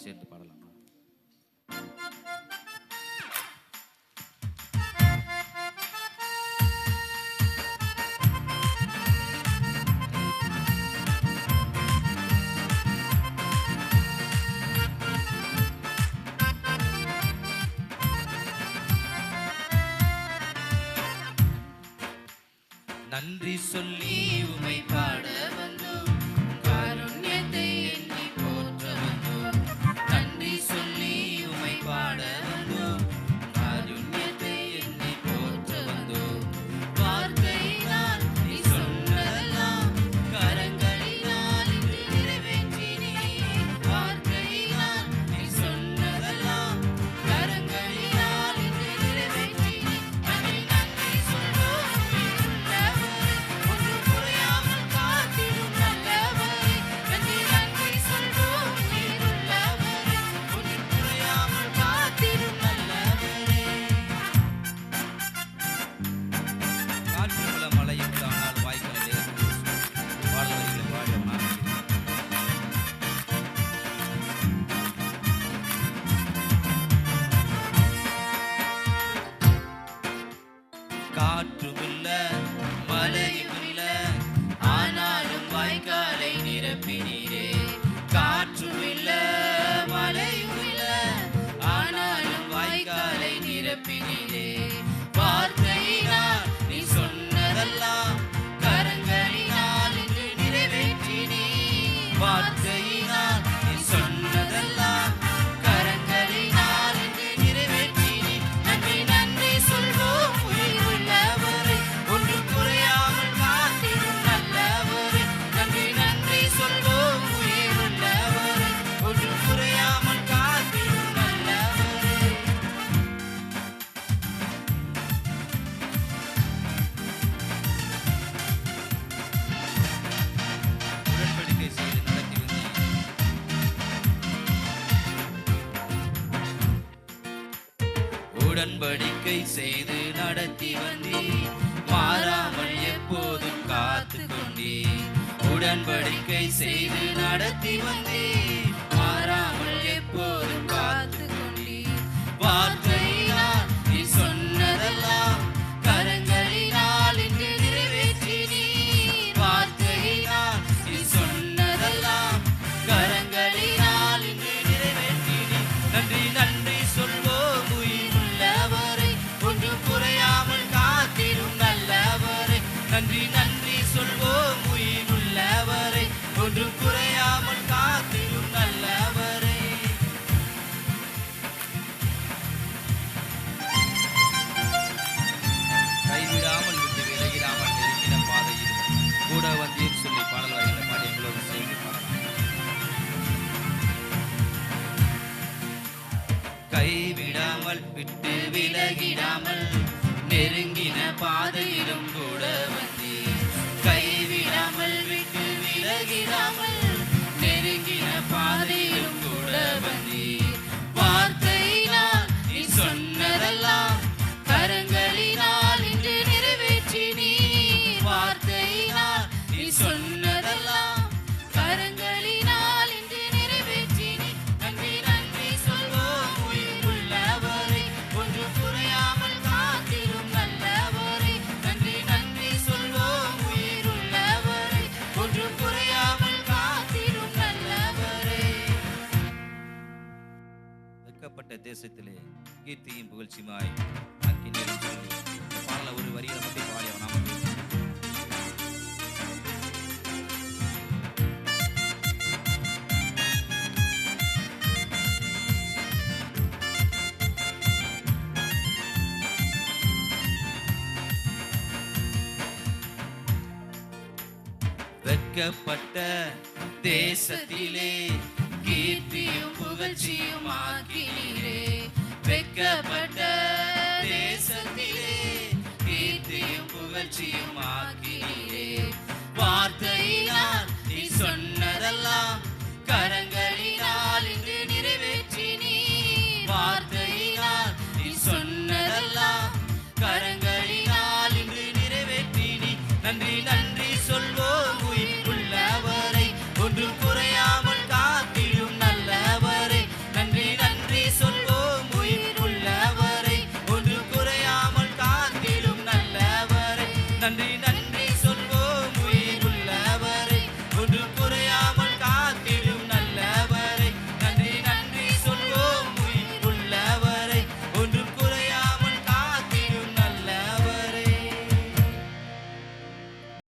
சேர்ந்து பாடலாமா? நன்றி சொல்லி உமை பாட வந்தோம், காருண்யத்தை எண்ணி போற்ற வந்தோம். நன்றி சொல்லி உமை பாட வந்தோம், காருண்யத்தை எண்ணி போற்ற வந்தோம். வார்த்தையினால் நீ சொன்னதெல்லாம் கரங்களினால் இன்று நிறைவேற்றினீர். வார்த்தையினால் நீ சொன்னதெல்லாம் கரங்களினால் இன்று நிறைவேற்றினீர். நன்றி நன்றி சொல்வோம் ஒன்று குறையாமல் காத்திடும் நல்லவரே. நன்றி நன்றி சொல்வோம் உயிருள்ளவரே, ஒன்று குறையாமல் காத்திடும் நல்லவரே. காற்றுள்ள மழையும் தானால் வாய்க்கால் பாடல் வரிகளை பாடியவனாக காற்றுமில்ல மழையுமில்ல ஆனாலும் வாய்க்காலை நிரப்பினீரே. காற்றுமில்ல மழையுமில்ல ஆனாலும் வாய்க்காலை நிரப்பினீரே. வார்த்தையினால் நீ சொன்னதெல்லாம் கரங்களினால் இன்று நிறைவேற்றினீர். வார்த்தையினால் நீ சொன்னதெல்லாம் கரங்களினால் இன்று நிறைவேற்றினீர். நன்றி நன்றி சொல்வோம் உயிருள்ளவரே, ஒன்று குறையாமல் காத்திடும் நல்லவரே. நன்றி நன்றி சொல்வோம் உயிருள்ளவரே, ஒன்று குறையாமல் காத்திடும் நல்லவரே. உடன்படிக்கை செய்து நடத்தி வந்தீர். உடன்படிக்கை செய்து நடத்தி வந்தீர், மாறாமல் எப்போதும் காத்து கொண்டீர். உடன்படிக்கை செய்து நடத்தி வந்தீர், மாறாமல் எப்போதும் காத்து கொண்டீர். வார்த்தையினால் நீ சொன்னதெல்லாம் கரங்களினால் இன்று நிறைவேற்றினீர். வார்த்தையினால் நீ சொன்னதெல்லாம் கரங்களினால் இன்று நிறைவேற்றினீர். நன்றி நன்றி சொல்வோம் உயிருள்ளவரை, ஒன்று குறையாமல் காத்திடும் நல்லவரை. நன்றி நன்றி சொல்வோம் உயிருள்ளவரை, ஒன்று குறையாமல் காத்திடும் நல்லவரை. கைவிடாமல் விட்டு விலகிடாமல் நெருங்கின பாதையில் கூட வந்தீர் சொல்லி பாடல் வரிகளை பாடி எங்களோடு சேர்ந்து பாடலாம். கைவிடாமல் விட்டு விலகிடாமல் நெருங்கின பாதையிலும் கூட வந்தீர். கைவிடாமல் விட்டு விலகிடாமல் நெருங்கின பாதையிலும் கூட வந்தீர். வார்த்தையினால் நீ சொன்னதெல்லாம் கரங்களினால் இன்று நிறைவேற்றினீர். வார்த்தையினால் நீ சொன்னதெல்லாம் கரங்களினால் இன்று நிறைவேற்றினீர். நன்றி நன்றி சொல்வோம் உயிருள்ளவரை, ஒன்று குறையாமல் காத்திடும் நல்லவரை. நன்றி நன்றி சொல்வோம் உயிருள்ளவரை, ஒன்று குறையாமல் காத்திடும் நல்லவரை. வெட்கப்பட்ட தேசத்திலே கீர்த்தியும் புகழ்ச்சியுமாய் அக்கினியும் சொல்லி பாடல ஒரு வரியை மட்டும் பாடி அவனாம வெட்கப்பட்ட தேசத்திலே